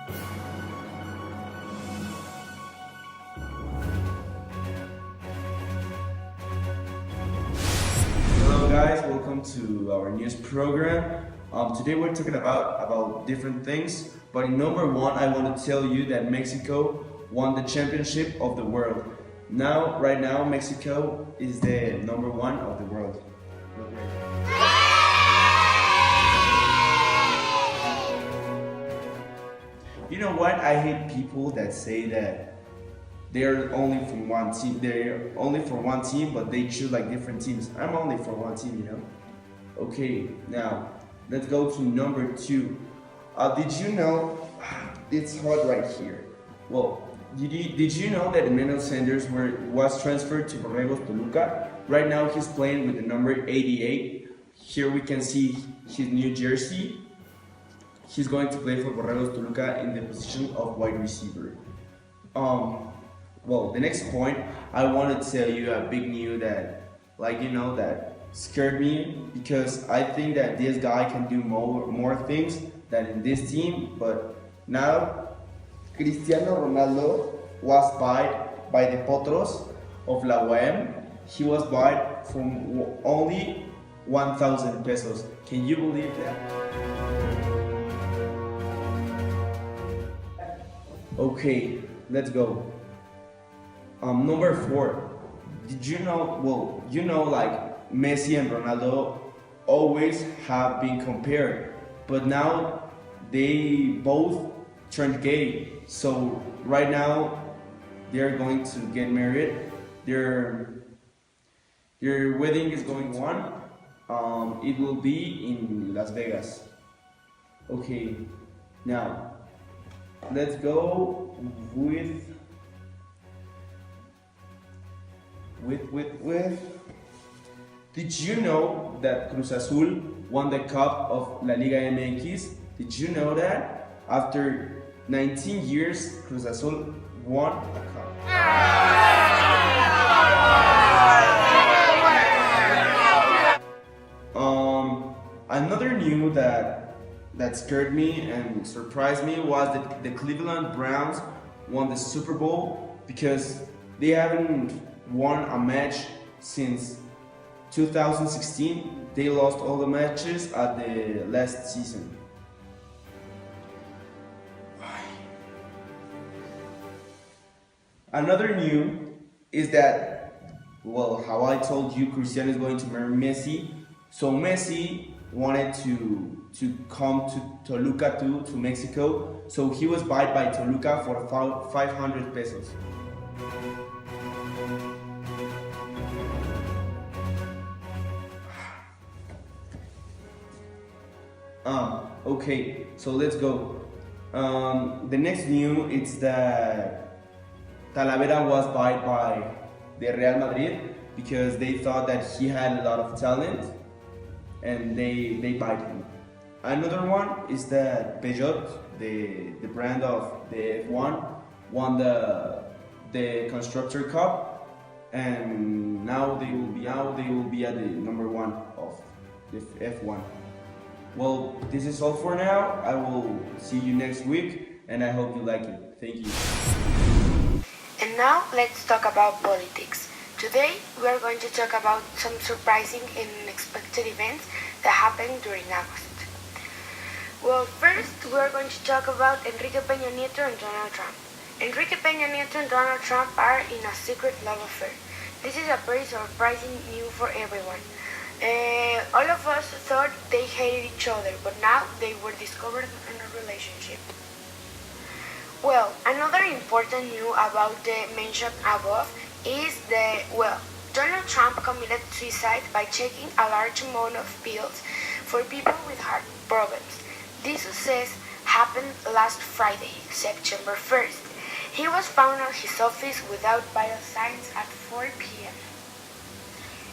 Hello guys, welcome to our news program. Today we're talking about different things, but in number one, I want to tell you that Mexico won the championship of the world. Right now, Mexico is the number one of the world. You know what? I hate people that say that they're only from one team. They're only for one team, but they choose like different teams. I'm only for one team, you know. Okay, now let's go to number two. Did you know? It's hot right here. Well, did you know that Emmanuel Sanders was transferred to Borregos Toluca? Right now he's playing with the number 88. Here we can see his new jersey. He's going to play for Borregos Toluca in the position of wide receiver. Well, the next point, I want to tell you a big news that, that scared me, because I think that this guy can do more things than in this team. But now, Cristiano Ronaldo was bought by the Potros of La UAM. He was bought from only 1,000 pesos. Can you believe that? Okay, let's go. Number four. Did you know? Well, like Messi and Ronaldo always have been compared, but now they both turned gay. So right now they're going to get married. Their wedding is going on. It will be in Las Vegas. Okay, now let's go with. Did you know that Cruz Azul won the Cup of La Liga MX? Did you know that? After 19 years, Cruz Azul won a cup. Another news that scared me and surprised me was that the Cleveland Browns won the Super Bowl, because they haven't won a match since 2016. They lost all the matches at the last season. Another news is that, well, how I told you, Cristiano is going to marry Messi. So Messi wanted to come to Toluca to Mexico. So he was bought by Toluca for 500 pesos. Okay, so let's go. The next news is that Talavera was bought by the Real Madrid because they thought that he had a lot of talent, and they bought him. Another one is that Peugeot, the brand of the F1, won the Constructor Cup, and now they will be at the number one of the F1. Well, this is all for now. I will see you next week, and I hope you like it. Thank you. And now let's talk about politics. Today we are going to talk about some surprising and unexpected events that happened during August. Well, first we are going to talk about Enrique Peña Nieto and Donald Trump. Enrique Peña Nieto and Donald Trump are in a secret love affair. This is a very surprising news for everyone. All of us thought they hated each other, but now they were discovered in a relationship. Well, another important news about the mentioned above is Donald Trump committed suicide by taking a large amount of pills for people with heart problems. This success happened last Friday, September 1st. He was found at his office without vital signs at 4 p.m.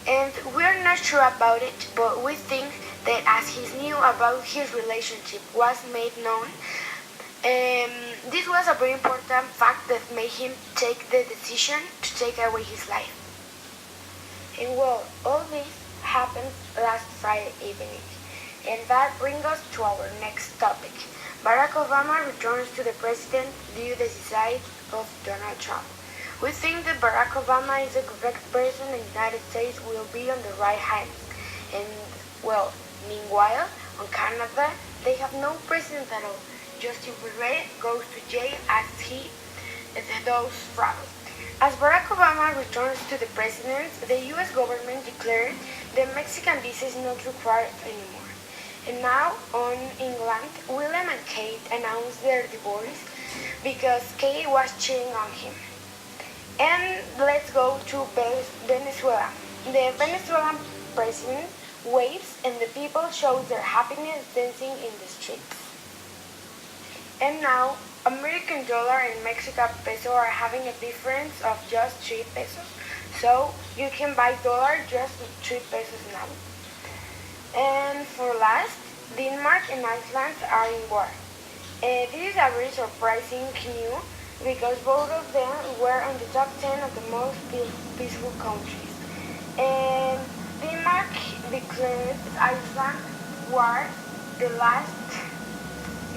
And we're not sure about it, but we think that as he knew about his relationship was made known, this was a very important fact that made him take the decision to take away his life. And well, all this happened last Friday evening. And that brings us to our next topic. Barack Obama returns to the president due to the suicide of Donald Trump. We think that Barack Obama is a correct person and the United States will be on the right hands. And, well, meanwhile, on Canada, they have no president at all. Justin Trudeau goes to jail as he does fraud. As Barack Obama returns to the presidency, the U.S. government declared that Mexican visa is not required anymore. And now, on England, William and Kate announced their divorce because Kate was cheating on him. And let's go to Venezuela. The Venezuelan president waves and the people show their happiness dancing in the streets. And now, American dollar and Mexican peso are having a difference of just 3 pesos. So you can buy dollar just with 3 pesos now. And for last, Denmark and Iceland are in war. This is a very surprising news because both of them were on the top 10 of the most peaceful countries. And Denmark declared Iceland war the last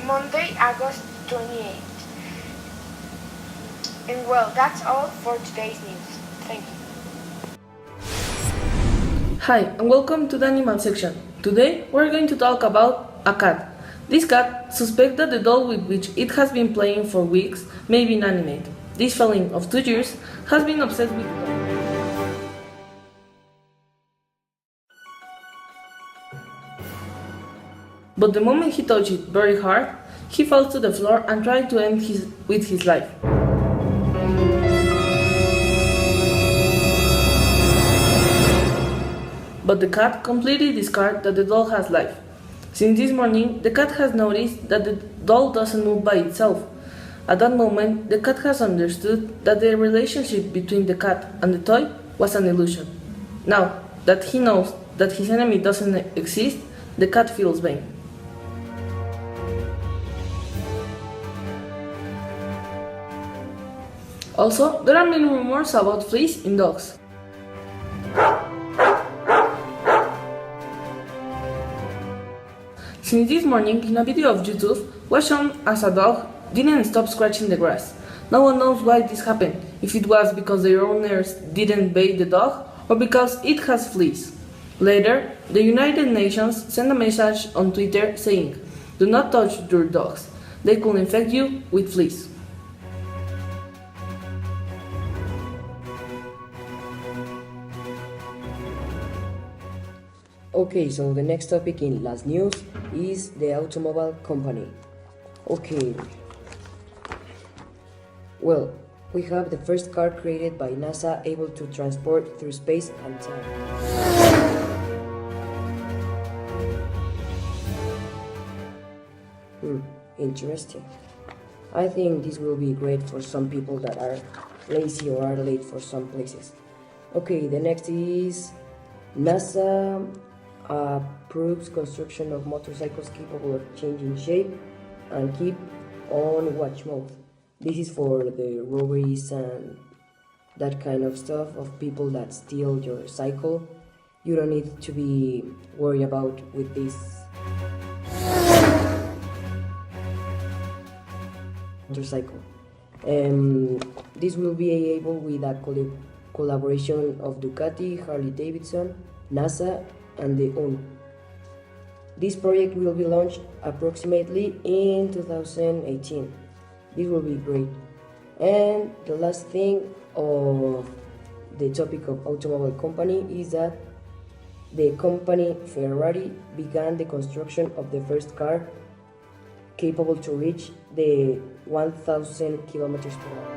Monday, August 28th. And well, that's all for today's news. Thank you. Hi, and welcome to the animal section. Today, we're going to talk about a cat. This cat suspects that the doll with which it has been playing for weeks may be inanimate. This felon of 2 years has been obsessed with the doll. But the moment he touched it very hard, he falls to the floor and tries to end with his life. But the cat completely discards that the doll has life. Since this morning, the cat has noticed that the doll doesn't move by itself. At that moment, the cat has understood that the relationship between the cat and the toy was an illusion. Now that he knows that his enemy doesn't exist, the cat feels vain. Also, there are many rumors about fleas in dogs. Since this morning, in a video of YouTube, was shown as a dog didn't stop scratching the grass. No one knows why this happened, if it was because their owners didn't bathe the dog or because it has fleas. Later, the United Nations sent a message on Twitter saying, "Do not touch your dogs, they could infect you with fleas." Okay, so the next topic in last news is the automobile company. Okay, well, we have the first car created by NASA able to transport through space and time. Interesting. I think this will be great for some people that are lazy or are late for some places. Okay, the next is NASA approves construction of motorcycles capable of changing shape and keep on watch mode. This is for the robberies and that kind of stuff of people that steal your cycle. You don't need to be worried about with this motorcycle. This will be able with a collaboration of Ducati, Harley Davidson, NASA, and the ONU. This project will be launched approximately in 2018. This will be great. And the last thing of the topic of automobile company is that the company Ferrari began the construction of the first car capable to reach the 1,000 kilometers per hour.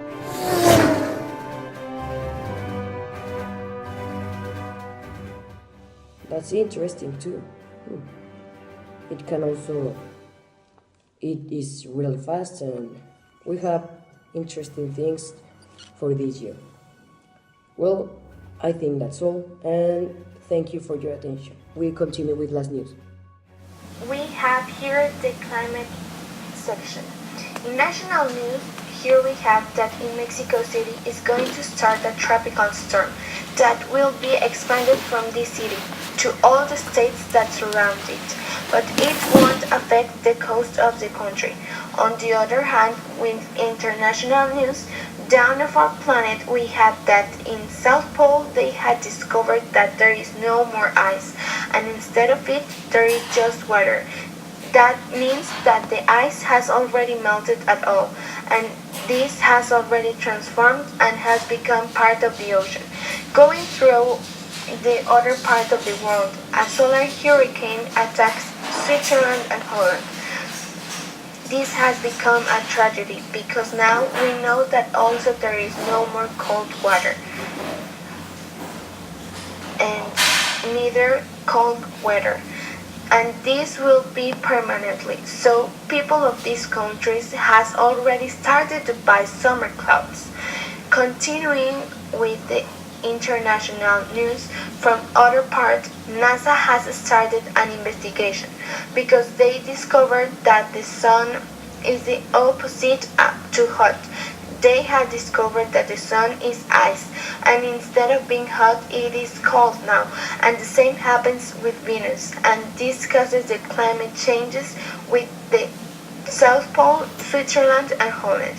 That's interesting too. It can also, it is really fast and we have interesting things for this year. Well, I think that's all and thank you for your attention. We continue with last news. We have here the climate section. In national news, here we have that in Mexico City is going to start a tropical storm that will be expanded from this city to all the states that surround it, but it won't affect the coast of the country. On the other hand, with international news, down of our planet we have that in South Pole they had discovered that there is no more ice, and instead of it there is just water. That means that the ice has already melted at all, and this has already transformed and has become part of the ocean. Going through the other part of the world, a solar hurricane attacks Switzerland and Holland. This has become a tragedy because now we know that also there is no more cold water and neither cold weather, and this will be permanently. So people of these countries has already started to buy summer clothes. Continuing with the international news from other parts, NASA has started an investigation because they discovered that the sun is the opposite to hot. They had discovered that the sun is ice, and instead of being hot, it is cold now. And the same happens with Venus, and this causes the climate changes with the South Pole, Switzerland, and Holland.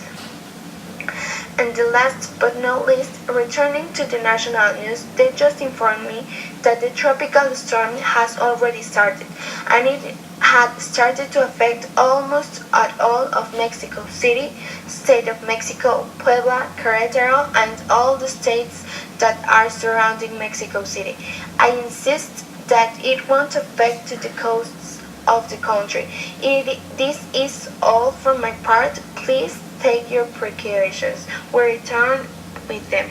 And the last but not least, returning to the national news, they just informed me that the tropical storm has already started, and it had started to affect almost at all of Mexico City, State of Mexico, Puebla, Querétaro, and all the states that are surrounding Mexico City. I insist that it won't affect the coasts of the country. This is all from my part. Please take your precautions. We return with them.